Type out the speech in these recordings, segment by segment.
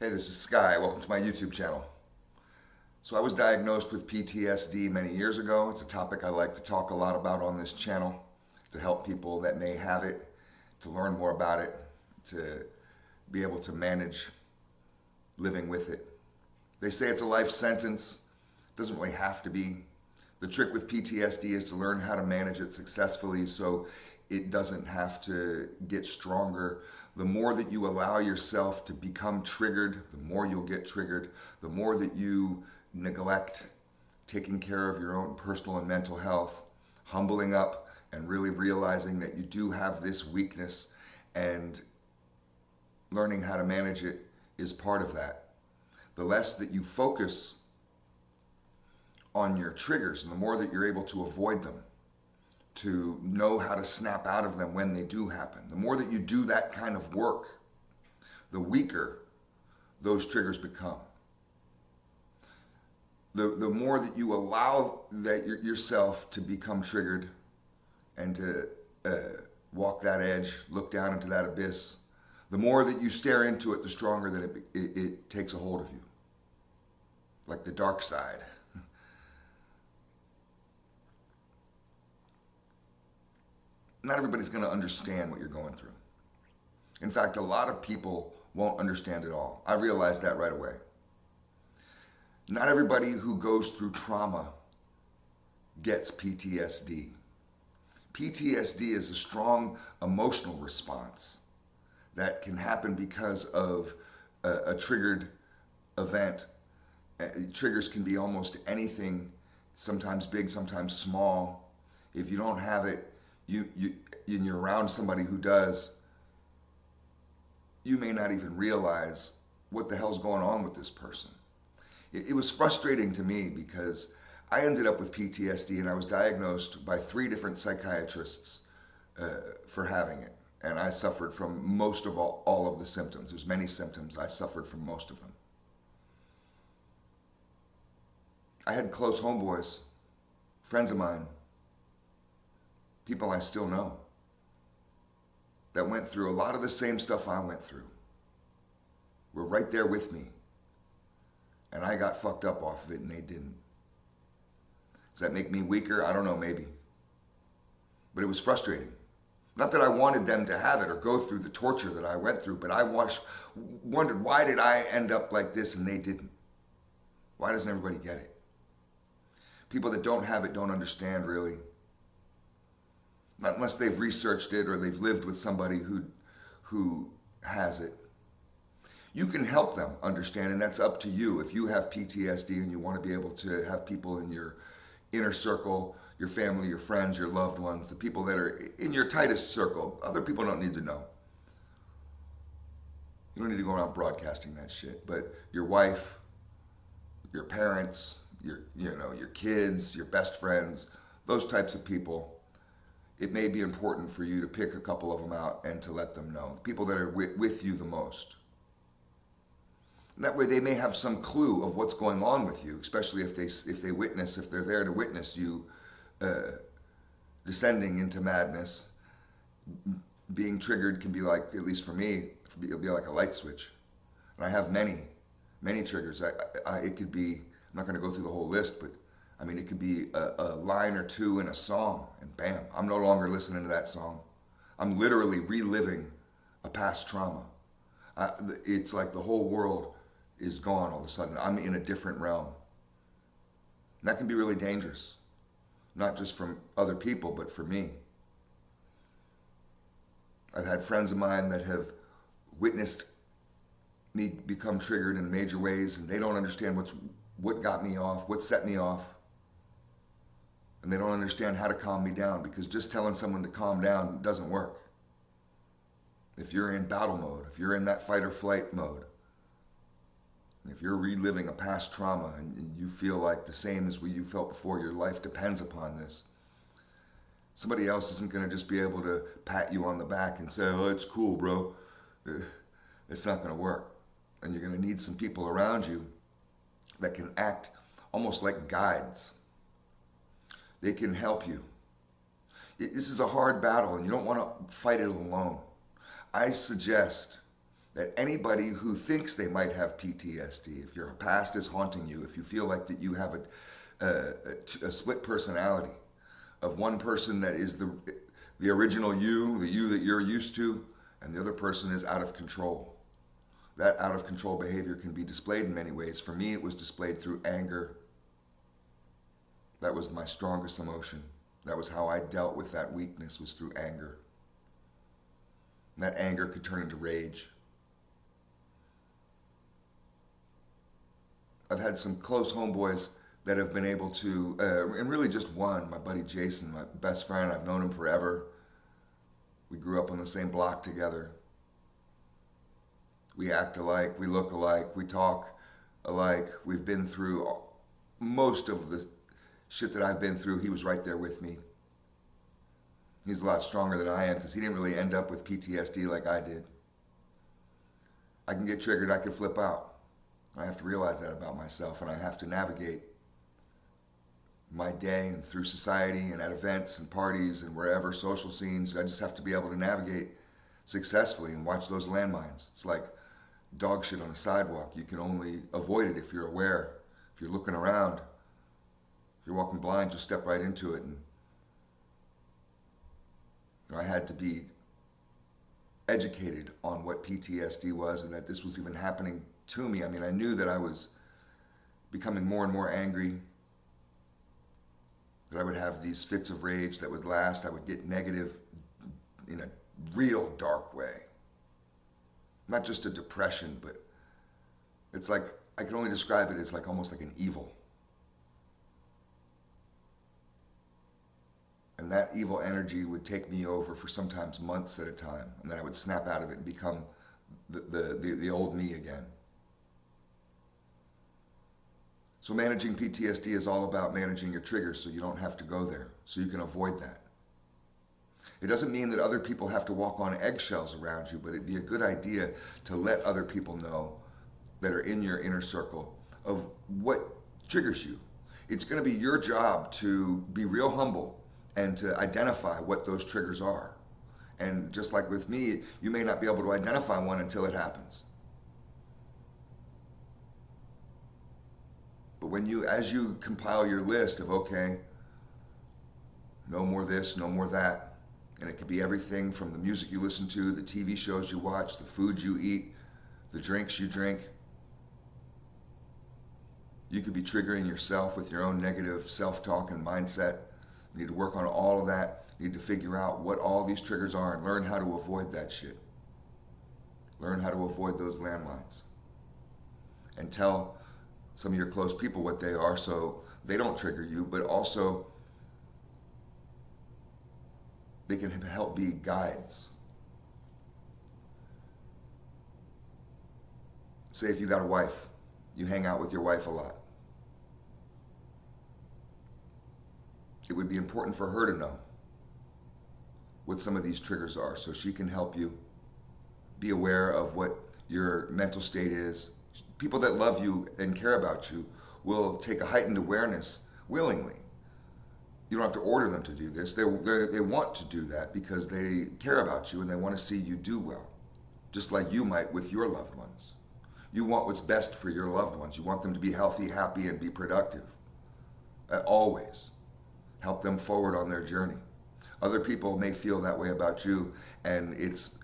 Hey, this is Sky. Welcome to my YouTube channel. So I was diagnosed with PTSD many years ago. It's a topic I like to talk a lot about on this channel to help people that may have it, to learn more about it, to be able to manage living with it. They say it's a life sentence. It doesn't really have to be. The trick with PTSD is to learn how to manage it successfully so it doesn't have to get stronger. The more that you allow yourself to become triggered, the more you'll get triggered. The more that you neglect taking care of your own personal and mental health, humbling up and really realizing that you do have this weakness, and learning how to manage it is part of that. The less that you focus on your triggers and the more that you're able to avoid them, to know how to snap out of them when they do happen, the more that you do that kind of work, the weaker those triggers become. The more that you allow that yourself to become triggered and to walk that edge, look down into that abyss, the more that you stare into it, the stronger that it takes a hold of you. Like the dark side. Not everybody's going to understand what you're going through. In fact, a lot of people won't understand it all. I realized that right away. Not everybody who goes through trauma gets PTSD. PTSD is a strong emotional response that can happen because of a triggered event. Triggers can be almost anything, sometimes big, sometimes small. If you don't have it, and you're around somebody who does, you may not even realize what the hell's going on with this person. It was frustrating to me because I ended up with PTSD and I was diagnosed by 3 different psychiatrists for having it. And I suffered from most of all of the symptoms. There's many symptoms. I suffered from most of them. I had close homeboys, friends of mine, people I still know, that went through a lot of the same stuff I went through, were right there with me. And I got fucked up off of it and they didn't. Does that make me weaker? I don't know, maybe. But it was frustrating. Not that I wanted them to have it or go through the torture that I went through, but I wondered, why did I end up like this and they didn't? Why doesn't everybody get it? People that don't have it don't understand, really. Not unless they've researched it or they've lived with somebody who has it. You can help them understand, and that's up to you. If you have PTSD and you want to be able to have people in your inner circle, your family, your friends, your loved ones, the people that are in your tightest circle, other people don't need to know. You don't need to go around broadcasting that shit, but your wife, your parents, your kids, your best friends, those types of people, it may be important for you to pick a couple of them out and to let them know. The people that are with you the most. And that way they may have some clue of what's going on with you, especially if they're there to witness you descending into madness. Being triggered can be like, at least for me, it'll be like a light switch. And I have many triggers. It could be, I'm not going to go through the whole list, but I mean, it could be a line or two in a song, and bam, I'm no longer listening to that song. I'm literally reliving a past trauma. It's like the whole world is gone all of a sudden. I'm in a different realm. And that can be really dangerous, not just from other people, but for me. I've had friends of mine that have witnessed me become triggered in major ways, and they don't understand what got me off, what set me off. And they don't understand how to calm me down, because just telling someone to calm down doesn't work. If you're in battle mode, if you're in that fight or flight mode, if you're reliving a past trauma and you feel like the same as what you felt before, your life depends upon this, somebody else isn't going to just be able to pat you on the back and say, oh, it's cool, bro. It's not going to work. And you're going to need some people around you that can act almost like guides. They can help you. This is a hard battle and you don't want to fight it alone. I suggest that anybody who thinks they might have PTSD, if your past is haunting you, if you feel like that you have a split personality of one person that is the original you, the you that you're used to, and the other person is out of control. That out of control behavior can be displayed in many ways. For me, it was displayed through anger. That was my strongest emotion. That was how I dealt with that weakness, was through anger. And that anger could turn into rage. I've had some close homeboys that have been able to, and really just one, my buddy Jason, my best friend. I've known him forever. We grew up on the same block together. We act alike, we look alike, we talk alike. We've been through most of the shit that I've been through. He was right there with me. He's a lot stronger than I am because he didn't really end up with PTSD like I did. I can get triggered, I can flip out. I have to realize that about myself, and I have to navigate my day and through society and at events and parties and wherever, social scenes. I just have to be able to navigate successfully and watch those landmines. It's like dog shit on a sidewalk. You can only avoid it if you're aware. If you're looking around, if you're walking blind, you'll step right into it. And I had to be educated on what PTSD was and that this was even happening to me. I mean, I knew that I was becoming more and more angry, that I would have these fits of rage that would last. I would get negative in a real dark way. Not just a depression, but it's like, I can only describe it as like almost like an evil. And that evil energy would take me over for sometimes months at a time, and then I would snap out of it and become the old me again. So managing PTSD is all about managing your triggers so you don't have to go there, so you can avoid that. It doesn't mean that other people have to walk on eggshells around you, but it'd be a good idea to let other people know that are in your inner circle of what triggers you. It's going to be your job to be real humble and to identify what those triggers are. And just like with me, you may not be able to identify one until it happens. But as you compile your list of, okay, no more this, no more that, and it could be everything from the music you listen to, the TV shows you watch, the food you eat, the drinks you drink. You could be triggering yourself with your own negative self-talk and mindset. You need to work on all of that. You need to figure out what all these triggers are and learn how to avoid that shit. Learn how to avoid those landmines. And tell some of your close people what they are so they don't trigger you, but also they can help be guides. Say if you got a wife, you hang out with your wife a lot. It would be important for her to know what some of these triggers are so she can help you be aware of what your mental state is. People that love you and care about you will take a heightened awareness willingly. You don't have to order them to do this. They want to do that because they care about you and they want to see you do well, just like you might with your loved ones. You want what's best for your loved ones. You want them to be healthy, happy, and be productive. Always. Help them forward on their journey. Other people may feel that way about you, and it's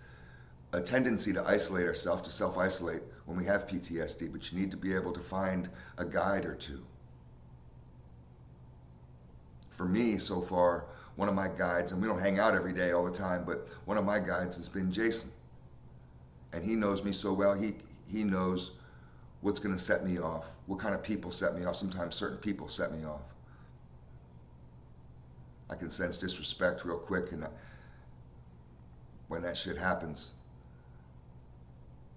a tendency to isolate ourselves, to self-isolate when we have PTSD, but you need to be able to find a guide or two. For me, so far, one of my guides, and we don't hang out every day all the time, but one of my guides has been Jason. And he knows me so well, he knows what's going to set me off, what kind of people set me off. Sometimes certain people set me off. I can sense disrespect real quick, and when that shit happens,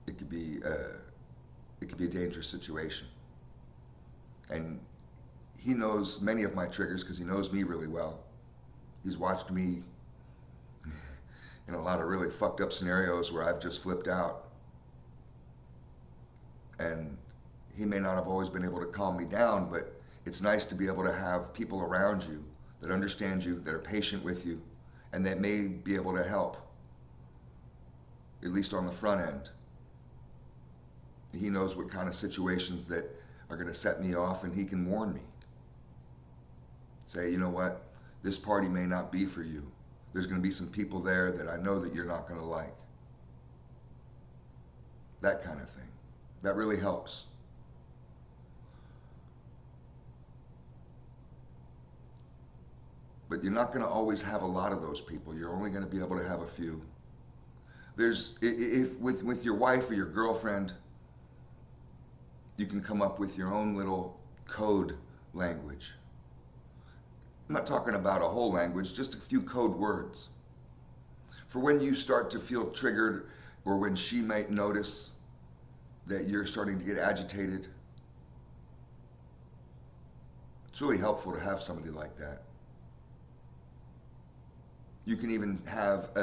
it could be a dangerous situation. And he knows many of my triggers because he knows me really well. He's watched me in a lot of really fucked up scenarios where I've just flipped out. And he may not have always been able to calm me down, but it's nice to be able to have people around you that understand you, that are patient with you, and that may be able to help, at least on the front end. He knows what kind of situations that are going to set me off, and he can warn me. Say, you know what? This party may not be for you. There's going to be some people there that I know that you're not going to like. That kind of thing. That really helps. But you're not going to always have a lot of those people. You're only going to be able to have a few. If with your wife or your girlfriend, you can come up with your own little code language. I'm not talking about a whole language, just a few code words. For when you start to feel triggered, or when she might notice that you're starting to get agitated, it's really helpful to have somebody like that. You can even have,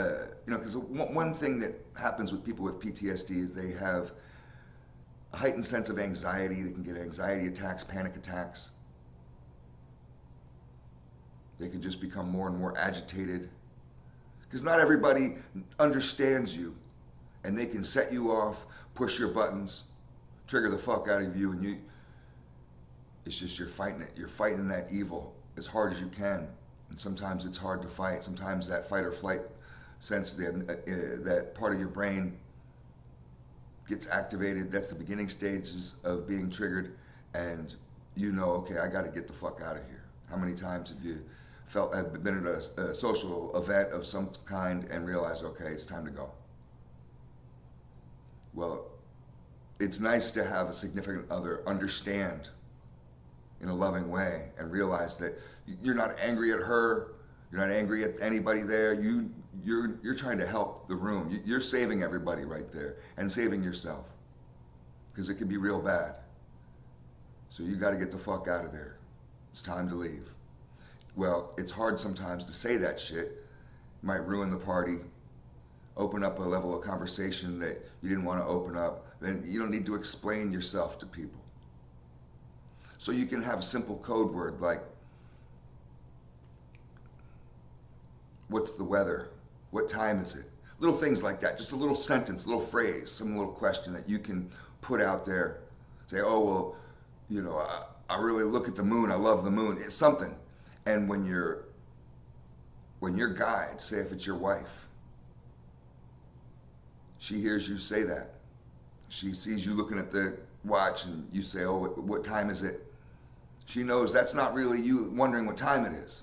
because one thing that happens with people with PTSD is they have a heightened sense of anxiety. They can get anxiety attacks, panic attacks. They can just become more and more agitated. Because not everybody understands you. And they can set you off, push your buttons, trigger the fuck out of you, and it's just you're fighting it. You're fighting that evil as hard as you can. And sometimes it's hard to fight. Sometimes that fight or flight sense, that part of your brain gets activated. That's the beginning stages of being triggered. And you know, okay, I got to get the fuck out of here. How many times have you have been at a social event of some kind and realized, okay, it's time to go? Well, it's nice to have a significant other understand in a loving way and realize that you're not angry at her, you're not angry at anybody there. You're trying to help the room. You're saving everybody right there and saving yourself, because it can be real bad. So you got to get the fuck out of there. It's time to leave. Well, it's hard sometimes to say that shit. It might ruin the party, open up a level of conversation that you didn't want to open up. Then you don't need to explain yourself to people. So you can have a simple code word like, what's the weather? What time is it? Little things like that. Just a little sentence, a little phrase, some little question that you can put out there. Say, oh, well, I really look at the moon. I love the moon. It's something. And when your guide, say if it's your wife, she hears you say that. She sees you looking at the watch and you say, oh, what time is it? She knows that's not really you wondering what time it is.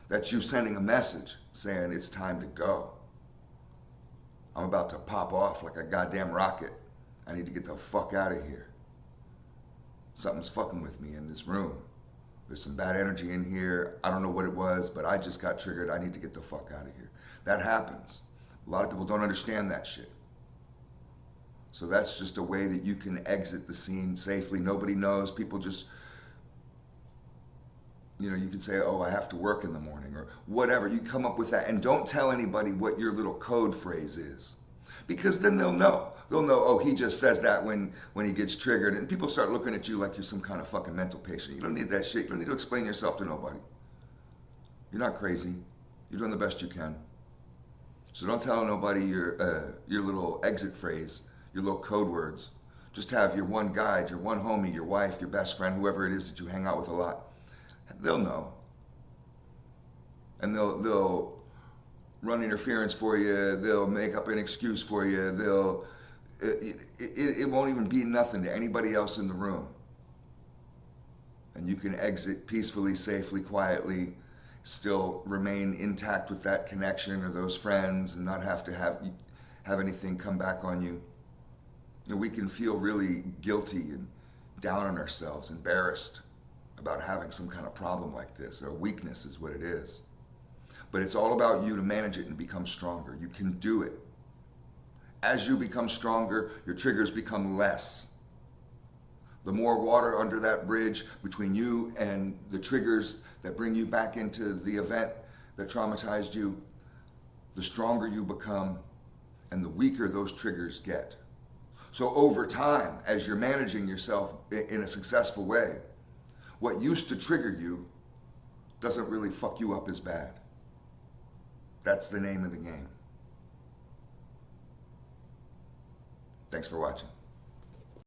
That's you sending a message saying it's time to go. I'm about to pop off like a goddamn rocket. I need to get the fuck out of here. Something's fucking with me in this room. There's some bad energy in here. I don't know what it was, but I just got triggered. I need to get the fuck out of here. That happens. A lot of people don't understand that shit. So that's just a way that you can exit the scene safely. Nobody knows. People just, you can say, oh, I have to work in the morning or whatever. You come up with that, and don't tell anybody what your little code phrase is, because then they'll know. They'll know, oh, he just says that when he gets triggered, and people start looking at you like you're some kind of fucking mental patient. You don't need that shit. You don't need to explain yourself to nobody. You're not crazy. You're doing the best you can. So don't tell nobody your little exit phrase, your little code words. Just have your one guide, your one homie, your wife, your best friend, whoever it is that you hang out with a lot. They'll know. And they'll run interference for you. They'll make up an excuse for you. It won't even be nothing to anybody else in the room. And you can exit peacefully, safely, quietly, still remain intact with that connection or those friends, and not have to have anything come back on you. And we can feel really guilty and down on ourselves, embarrassed about having some kind of problem like this. A weakness is what it is. But it's all about you to manage it and become stronger. You can do it. As you become stronger, your triggers become less. The more water under that bridge between you and the triggers that bring you back into the event that traumatized you, the stronger you become and the weaker those triggers get. So over time, as you're managing yourself in a successful way, what used to trigger you doesn't really fuck you up as bad. That's the name of the game. Thanks for watching.